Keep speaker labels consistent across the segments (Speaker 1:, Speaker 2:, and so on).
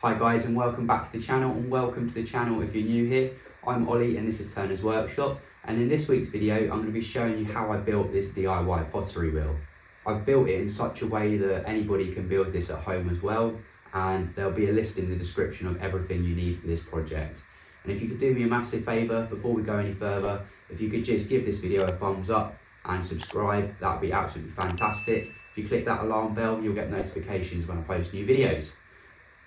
Speaker 1: Hi guys, and welcome back to the channel, and welcome to the channel if you're new here. I'm Ollie and this is Turner's Workshop, and in this week's video I'm going to be showing you how I built this DIY pottery wheel. I've built it in such a way that anybody can build this at home as well, and there'll be a list in the description of everything you need for this project. And if you could do me a massive favour before we go any further, if you could just give this video a thumbs up and subscribe, that would be absolutely fantastic. If you click that alarm bell, you'll get notifications when I post new videos.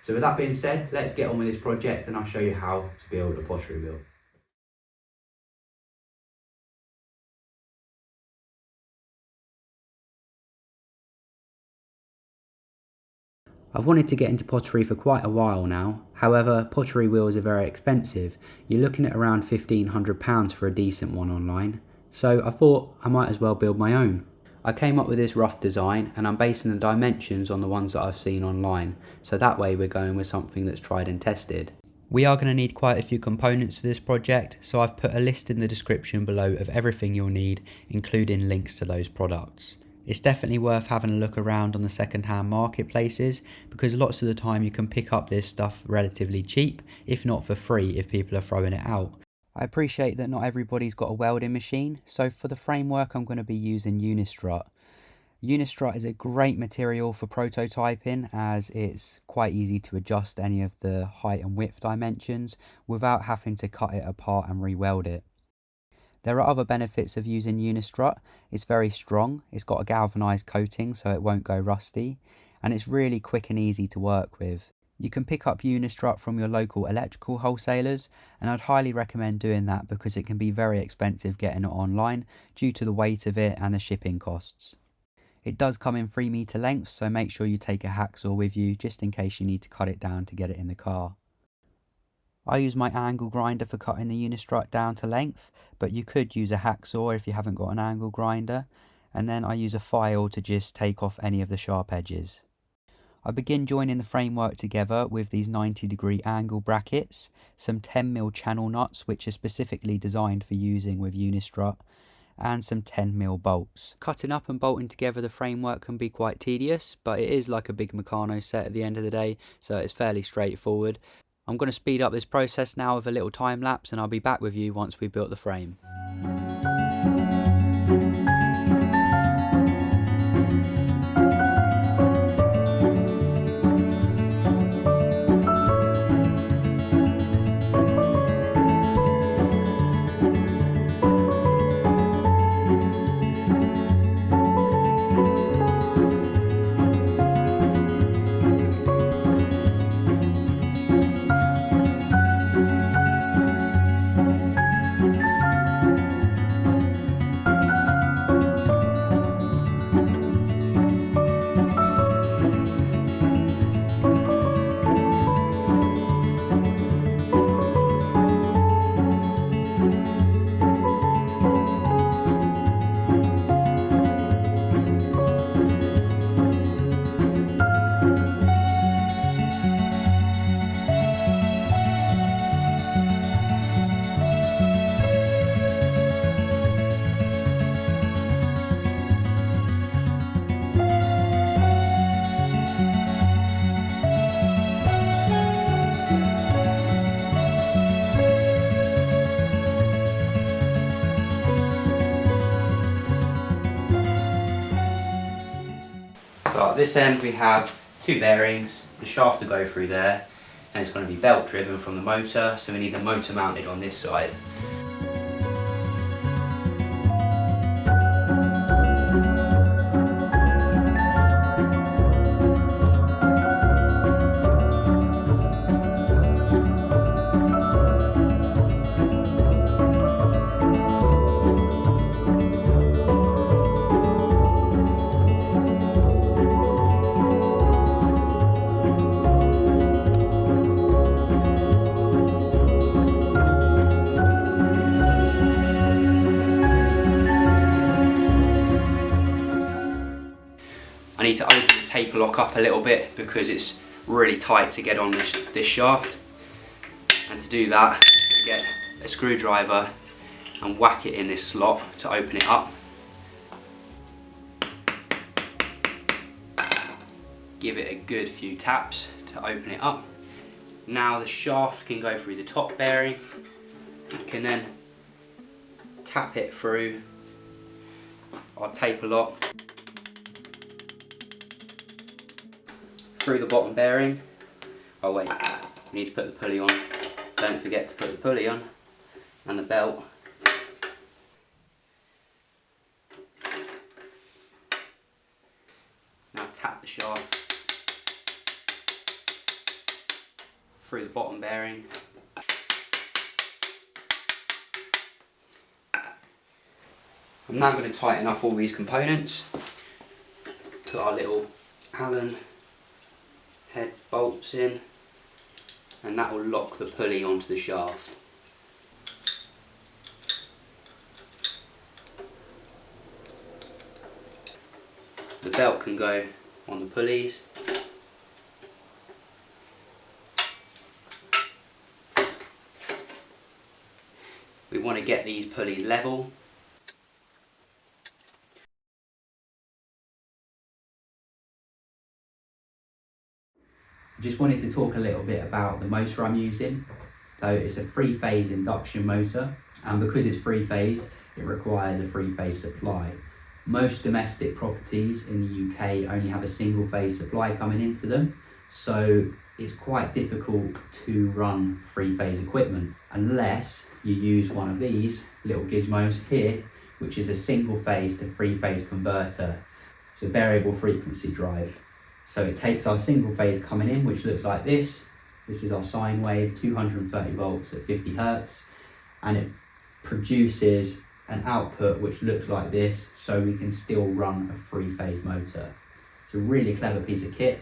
Speaker 1: So with that being said, let's get on with this project and I'll show you how to build a pottery wheel. I've wanted to get into pottery for quite a while now. However, pottery wheels are very expensive. You're looking at around £1,500 for a decent one online. So I thought I might as well build my own. I came up with this rough design and I'm basing the dimensions on the ones that I've seen online. So that way we're going with something that's tried and tested. We are going to need quite a few components for this project, so I've put a list in the description below of everything you'll need, including links to those products. It's definitely worth having a look around on the second-hand marketplaces because lots of the time you can pick up this stuff relatively cheap, if not for free if people are throwing it out. I appreciate that not everybody's got a welding machine, so for the framework I'm going to be using Unistrut. Unistrut is a great material for prototyping as it's quite easy to adjust any of the height and width dimensions without having to cut it apart and re-weld it. There are other benefits of using Unistrut. It's very strong, it's got a galvanised coating so it won't go rusty, and it's really quick and easy to work with. You can pick up Unistrut from your local electrical wholesalers, and I'd highly recommend doing that because it can be very expensive getting it online due to the weight of it and the shipping costs. It does come in 3 metre lengths, so make sure you take a hacksaw with you just in case you need to cut it down to get it in the car. I use my angle grinder for cutting the Unistrut down to length, but you could use a hacksaw if you haven't got an angle grinder, and then I use a file to just take off any of the sharp edges. I begin joining the framework together with these 90-degree angle brackets, some 10mm channel nuts which are specifically designed for using with Unistrut, and some 10mm bolts. Cutting up and bolting together the framework can be quite tedious, but it is like a big Meccano set at the end of the day, so it's fairly straightforward. I'm going to speed up this process now with a little time lapse and I'll be back with you once we've built the frame. So at this end we have 2 bearings, the shaft to go through there, and it's going to be belt driven from the motor, so we need the motor mounted on this side. I need to open the taper lock up a little bit because it's really tight to get on this shaft, and to do that you get a screwdriver and whack it in this slot to open it up. Give it a good few taps to open it up, Now the shaft can go through the top bearing. You can then tap it through our taper lock through the bottom bearing. Oh wait, we need to put the pulley on. Don't forget to put the pulley on and the belt. Now tap the shaft through the bottom bearing. I'm now going to tighten up all these components. Put our little Allen head bolts in, and that will lock the pulley onto the shaft. The belt can go on the pulleys. We want to get these pulleys level. Just wanted to talk a little bit about the motor I'm using. So it's a 3-phase induction motor, and because it's 3-phase, it requires a 3-phase supply. Most domestic properties in the UK only have a single-phase supply coming into them, so it's quite difficult to run 3-phase equipment unless you use one of these little gizmos here, which is a single-phase to 3-phase converter. It's a variable frequency drive. So it takes our single phase coming in, which looks like this. This is our sine wave, 230 volts at 50 hertz, and it produces an output which looks like this, so we can still run a 3-phase motor. It's a really clever piece of kit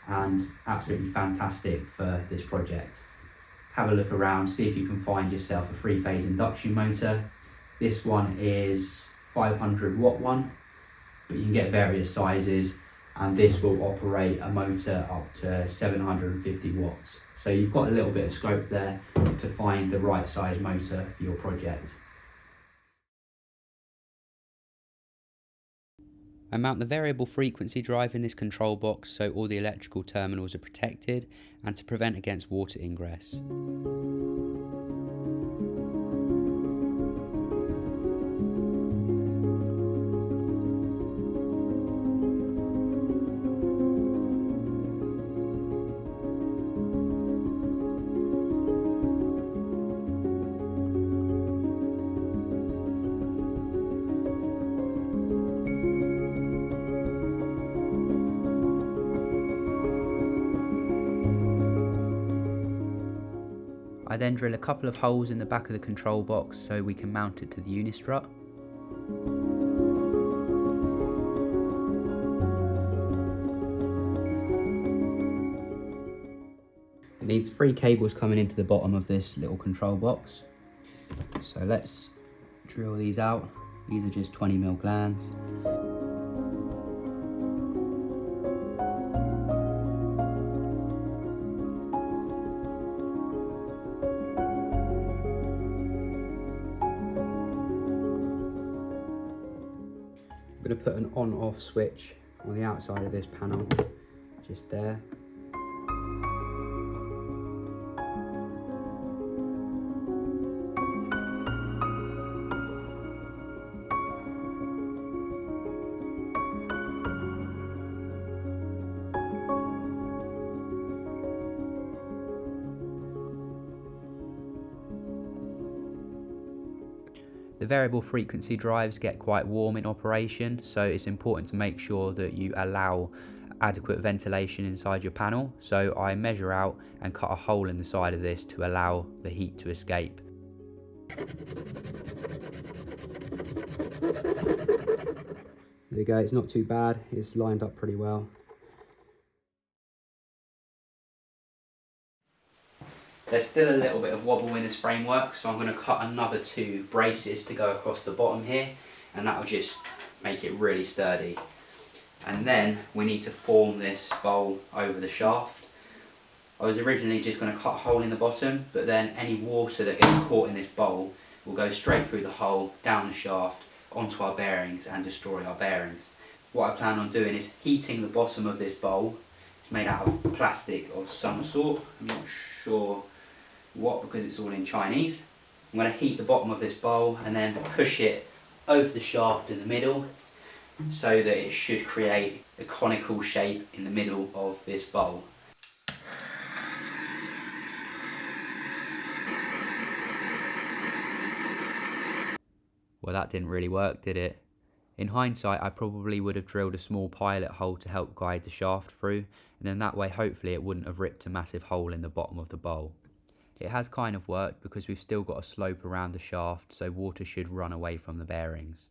Speaker 1: and absolutely fantastic for this project. Have a look around, see if you can find yourself a 3-phase induction motor. This one is 500 watt one, but you can get various sizes, and this will operate a motor up to 750 watts. So you've got a little bit of scope there to find the right size motor for your project. I mount the variable frequency drive in this control box so all the electrical terminals are protected and to prevent against water ingress. I then drill a couple of holes in the back of the control box so we can mount it to the unistrut. It needs 3 cables coming into the bottom of this little control box. So let's drill these out. These are just 20mm glands. I'm going to put an on-off switch on the outside of this panel, just there. The variable frequency drives get quite warm in operation, so it's important to make sure that you allow adequate ventilation inside your panel. So I measure out and cut a hole in the side of this to allow the heat to escape. There we go, it's not too bad, it's lined up pretty well. There's still a little bit of wobble in this framework, so I'm going to cut another 2 braces to go across the bottom here, and that will just make it really sturdy. And then we need to form this bowl over the shaft. I was originally just going to cut a hole in the bottom, but then any water that gets caught in this bowl will go straight through the hole, down the shaft, onto our bearings and destroy our bearings. What I plan on doing is heating the bottom of this bowl It's made out of plastic of some sort. I'm not sure what because it's all in Chinese. I'm going to heat the bottom of this bowl and then push it over the shaft in the middle so that it should create a conical shape in the middle of this bowl. Well, that didn't really work, did it? In hindsight, I probably would have drilled a small pilot hole to help guide the shaft through, and then that way hopefully it wouldn't have ripped a massive hole in the bottom of the bowl. It has kind of worked because we've still got a slope around the shaft, so water should run away from the bearings.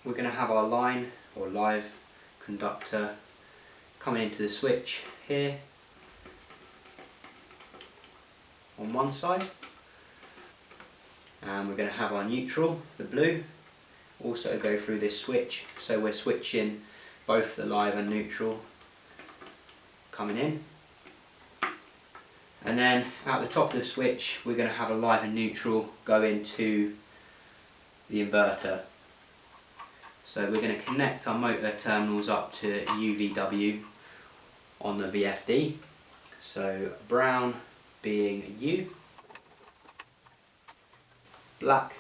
Speaker 1: We're going to have our line or live conductor coming into the switch here on one side, and we're going to have our neutral, the blue, also go through this switch, so we're switching both the live and neutral coming in. And then at the top of the switch we're going to have a live and neutral go into the inverter. So we're going to connect our motor terminals up to UVW on the VFD. So brown being U, black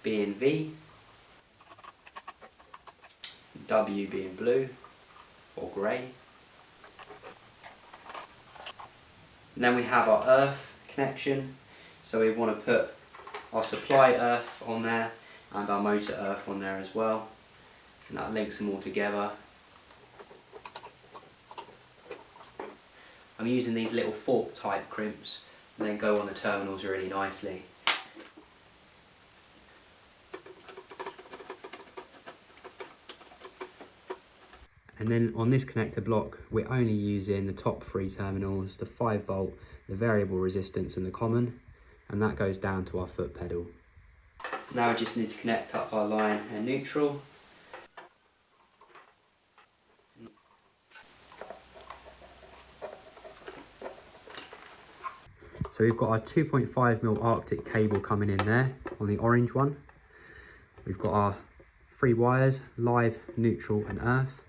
Speaker 1: being V, W being blue or grey. And then we have our earth connection, so we want to put our supply earth on there and our motor earth on there as well, and that links them all together. I'm using these little fork type crimps and then go on the terminals really nicely. And then on this connector block we're only using the top three terminals, the 5 volt, the variable resistance and the common, and that goes down to our foot pedal. Now we just need to connect up our line and neutral. So we've got our 2.5mm Arctic cable coming in there on the orange one. We've got our 3 wires, live, neutral and earth.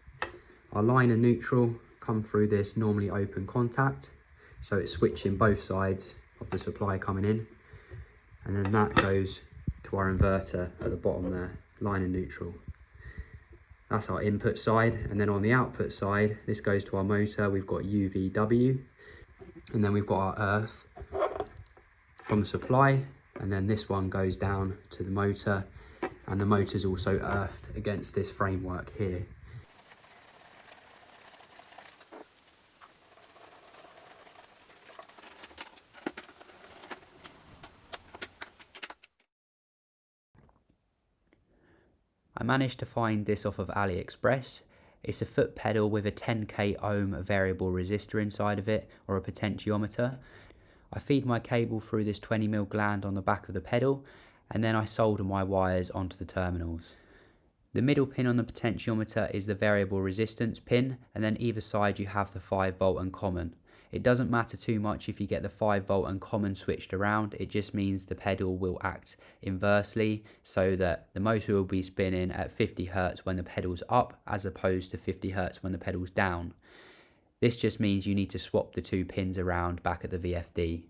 Speaker 1: Our line and neutral come through this normally open contact, so it's switching both sides of the supply coming in, and then that goes to our inverter at the bottom there, line and neutral. That's our input side, and then on the output side this goes to our motor. We've got UVW, and then we've got our earth from the supply, and then this one goes down to the motor, and the motor's also earthed against this framework here. I managed to find this off of AliExpress. It's a foot pedal with a 10k ohm variable resistor inside of it, or a potentiometer. I feed my cable through this 20mm gland on the back of the pedal, and then I solder my wires onto the terminals. The middle pin on the potentiometer is the variable resistance pin, and then either side you have the 5 volt and common. It doesn't matter too much if you get the 5 volt and common switched around, it just means the pedal will act inversely, so that the motor will be spinning at 50 Hz when the pedal's up as opposed to 50 Hz when the pedal's down. This just means you need to swap the 2 pins around back at the VFD.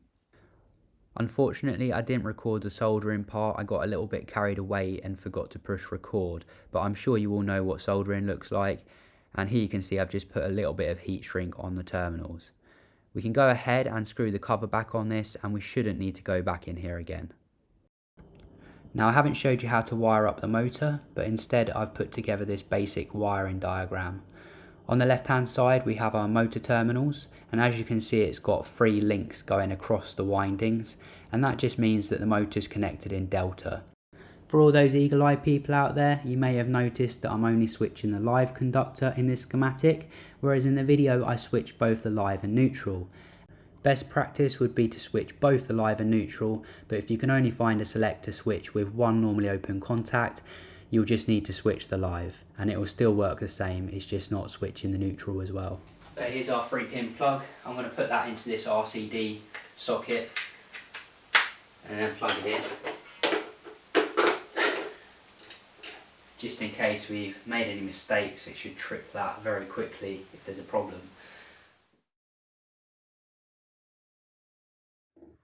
Speaker 1: Unfortunately, I didn't record the soldering part. I got a little bit carried away and forgot to push record, but I'm sure you all know what soldering looks like, and here you can see I've just put a little bit of heat shrink on the terminals. We can go ahead and screw the cover back on this, and we shouldn't need to go back in here again. Now I haven't showed you how to wire up the motor, but instead I've put together this basic wiring diagram. On the left hand side we have our motor terminals, and as you can see it's got 3 links going across the windings, and that just means that the motor is connected in delta. For all those eagle-eyed people out there, you may have noticed that I'm only switching the live conductor in this schematic, whereas in the video I switched both the live and neutral. Best practice would be to switch both the live and neutral, but if you can only find a selector switch with 1 normally open contact, you'll just need to switch the live, and it will still work the same, it's just not switching the neutral as well. But here's our 3-pin plug. I'm going to put that into this RCD socket and then plug it in. Just in case we've made any mistakes, it should trip that very quickly if there's a problem.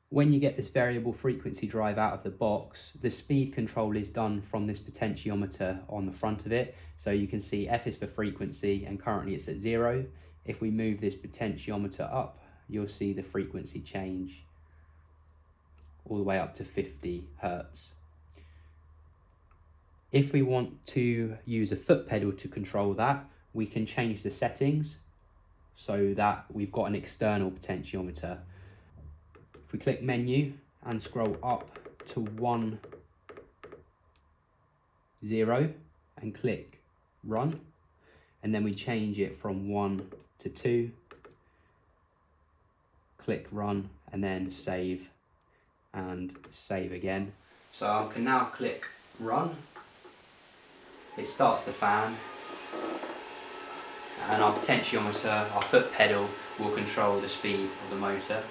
Speaker 1: When you get this variable frequency drive out of the box, the speed control is done from this potentiometer on the front of it. So you can see F is for frequency and currently it's at 0. If we move this potentiometer up, you'll see the frequency change all the way up to 50 Hertz. If we want to use a foot pedal to control that, we can change the settings so that we've got an external potentiometer. If we click menu and scroll up to 1, 0 and click run, and then we change it from 1 to 2, click run and then save and save again. So I can now click run, it starts the fan and our potentiometer, our foot pedal, will control the speed of the motor.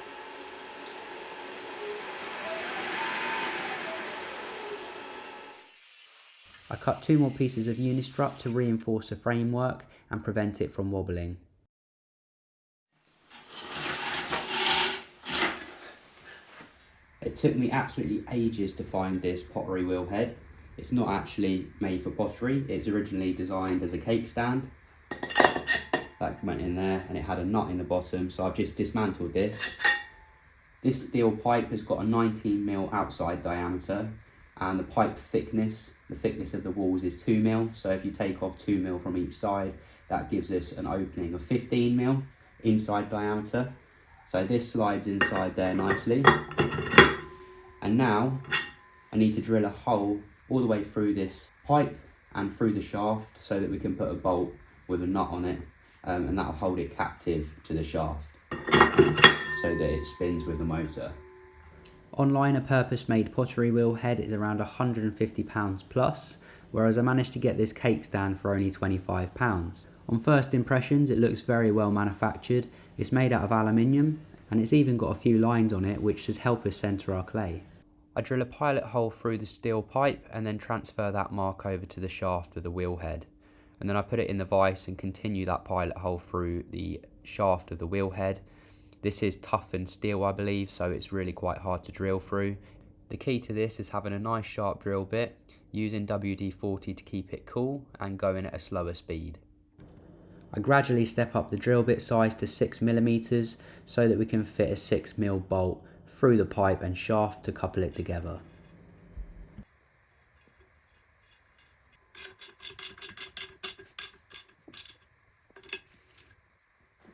Speaker 1: I cut 2 more pieces of unistrut to reinforce the framework and prevent it from wobbling. It took me absolutely ages to find this pottery wheel head. It's not actually made for pottery, it's originally designed as a cake stand. That went in there and it had a nut in the bottom, so I've just dismantled this. This steel pipe has got a 19mm outside diameter, and the pipe thickness, the thickness of the walls is 2mm, so if you take off 2mm from each side, that gives us an opening of 15mm inside diameter. So this slides inside there nicely. And now I need to drill a hole all the way through this pipe and through the shaft so that we can put a bolt with a nut on it, and that'll hold it captive to the shaft so that it spins with the motor. Online, a purpose-made pottery wheel head is around £150 plus, whereas I managed to get this cake stand for only £25. On first impressions, it looks very well manufactured. It's made out of aluminium, and it's even got a few lines on it which should help us centre our clay. I drill a pilot hole through the steel pipe and then transfer that mark over to the shaft of the wheel head. And then I put it in the vise and continue that pilot hole through the shaft of the wheel head. This is toughened steel, I believe, so it's really quite hard to drill through. The key to this is having a nice sharp drill bit, using WD-40 to keep it cool and going at a slower speed. I gradually step up the drill bit size to 6mm so that we can fit a 6mm bolt through the pipe and shaft to couple it together.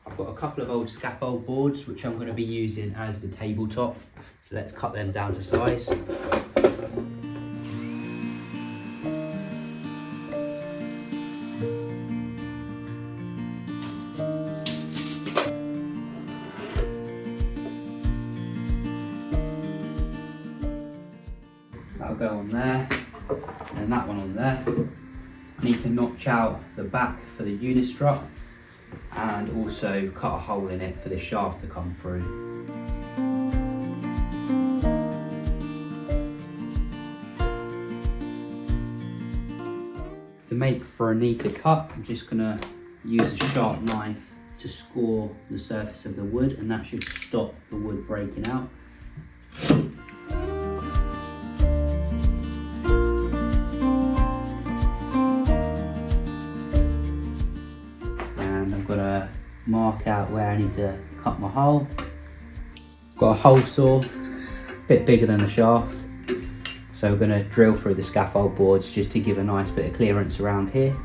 Speaker 1: I've got a couple of old scaffold boards which I'm going to be using as the tabletop, so let's cut them down to size. That'll go on there, and that one on there. I need to notch out the back for the unistrut and also cut a hole in it for the shaft to come through. To make for a neater cut, I'm just going to use a sharp knife to score the surface of the wood, and that should stop the wood breaking out. Mark out where I need to cut my hole. Got a hole saw, a bit bigger than the shaft, so we're going to drill through the scaffold boards just to give a nice bit of clearance around here.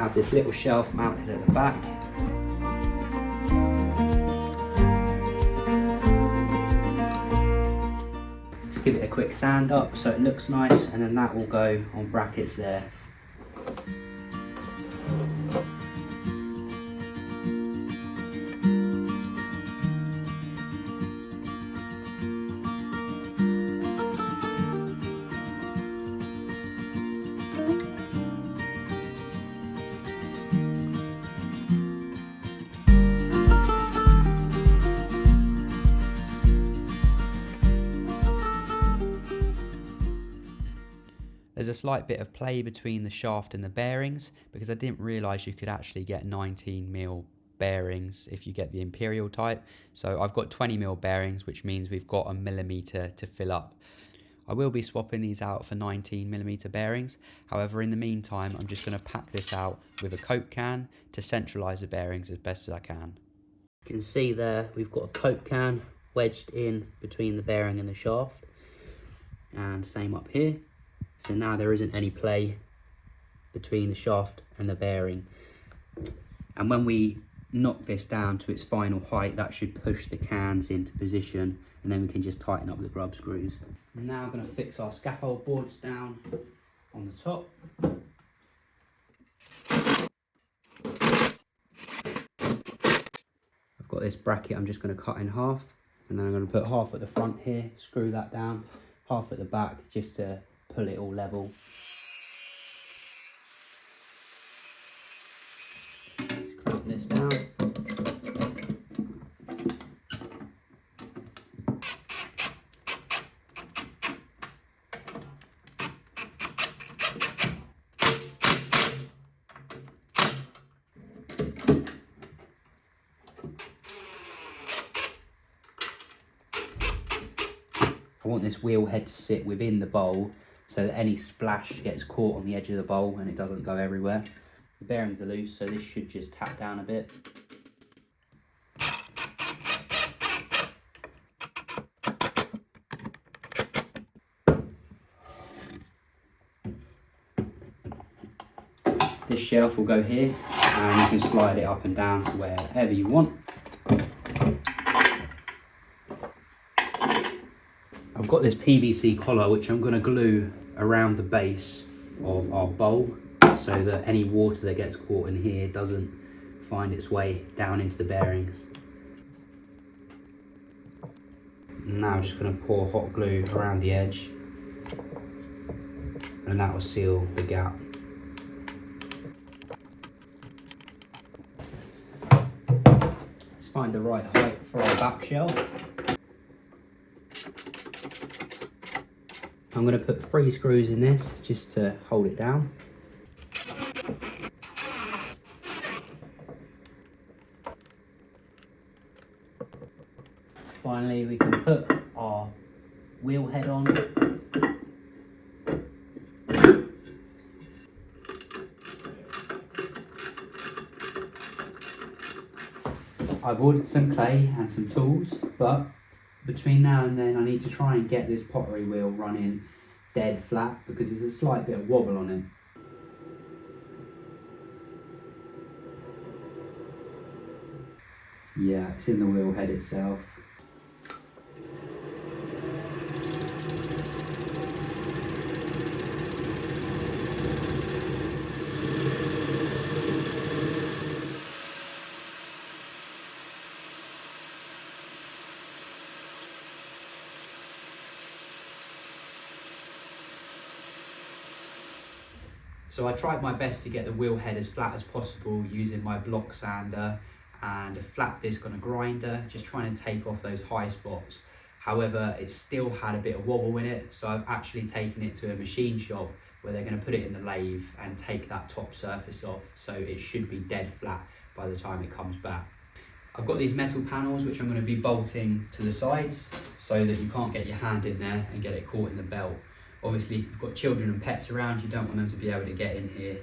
Speaker 1: have this little shelf mounted at the back. Just give it a quick sand up so it looks nice, and then that will go on brackets there. There's a slight bit of play between the shaft and the bearings because I didn't realise you could actually get 19mm bearings if you get the Imperial type. So I've got 20mm bearings, which means we've got a millimetre to fill up. I will be swapping these out for 19mm bearings. However, in the meantime, I'm just going to pack this out with a Coke can to centralise the bearings as best as I can. You can see there we've got a Coke can wedged in between the bearing and the shaft, and same up here. So now there isn't any play between the shaft and the bearing. And when we knock this down to its final height, that should push the cans into position, and then we can just tighten up the grub screws. I'm now going to fix our scaffold boards down on the top. I've got this bracket I'm just going to cut in half, and then I'm going to put half at the front here, screw that down, half at the back just to pull it all level. Just clamp this down. I want this wheel head to sit within the bowl so that any splash gets caught on the edge of the bowl and it doesn't go everywhere. The bearings are loose, so this should just tap down a bit. This shelf will go here, and you can slide it up and down to wherever you want. I've got this PVC collar which I'm going to glue around the base of our bowl so that any water that gets caught in here doesn't find its way down into the bearings. Now I'm just going to pour hot glue around the edge, and that will seal the gap. Let's find the right height for our back shelf. I'm going to put 3 screws in this just to hold it down. Finally, we can put our wheel head on. I've ordered some clay and some tools, but between now and then I need to try and get this pottery wheel running dead flat because there's a slight bit of wobble on it. Yeah, it's in the wheel head itself. So I tried my best to get the wheel head as flat as possible using my block sander and a flat disc on a grinder, just trying to take off those high spots. However, it still had a bit of wobble in it, so I've actually taken it to a machine shop where they're going to put it in the lathe and take that top surface off, so it should be dead flat by the time it comes back. I've got these metal panels which I'm going to be bolting to the sides so that you can't get your hand in there and get it caught in the belt. Obviously, if you've got children and pets around, you don't want them to be able to get in here,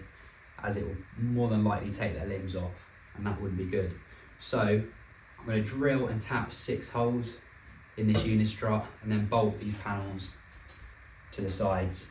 Speaker 1: as it will more than likely take their limbs off, and that wouldn't be good. So I'm going to drill and tap 6 holes in this unistrut and then bolt these panels to the sides.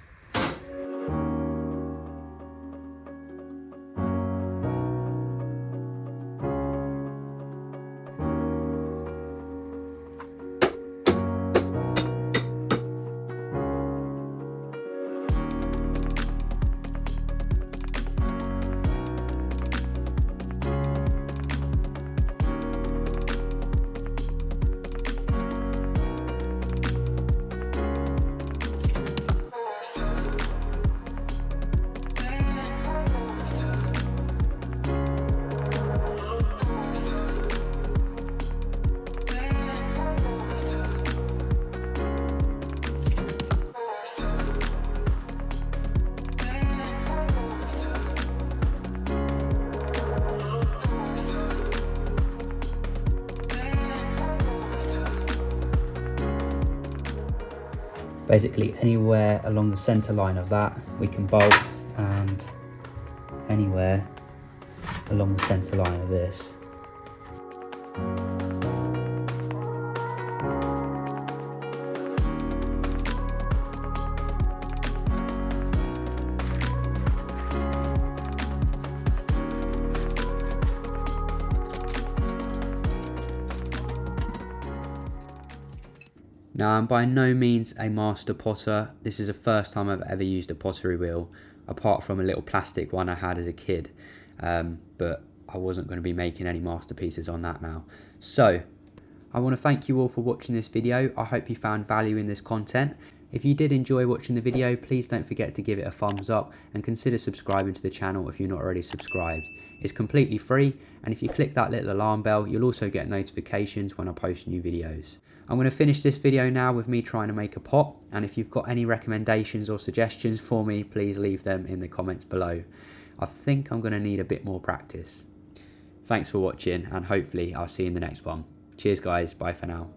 Speaker 1: Basically anywhere along the centre line of that we can bolt, and anywhere along the centre line of this. Now, I'm by no means a master potter. This is the first time I've ever used a pottery wheel, apart from a little plastic one I had as a kid. But I wasn't going to be making any masterpieces on that now. So, I want to thank you all for watching this video. I hope you found value in this content. If you did enjoy watching the video, please don't forget to give it a thumbs up and consider subscribing to the channel if you're not already subscribed. It's completely free, and if you click that little alarm bell, you'll also get notifications when I post new videos. I'm going to finish this video now with me trying to make a pot, and if you've got any recommendations or suggestions for me, please leave them in the comments below. I think I'm going to need a bit more practice. Thanks for watching, and hopefully I'll see you in the next one. Cheers guys, bye for now.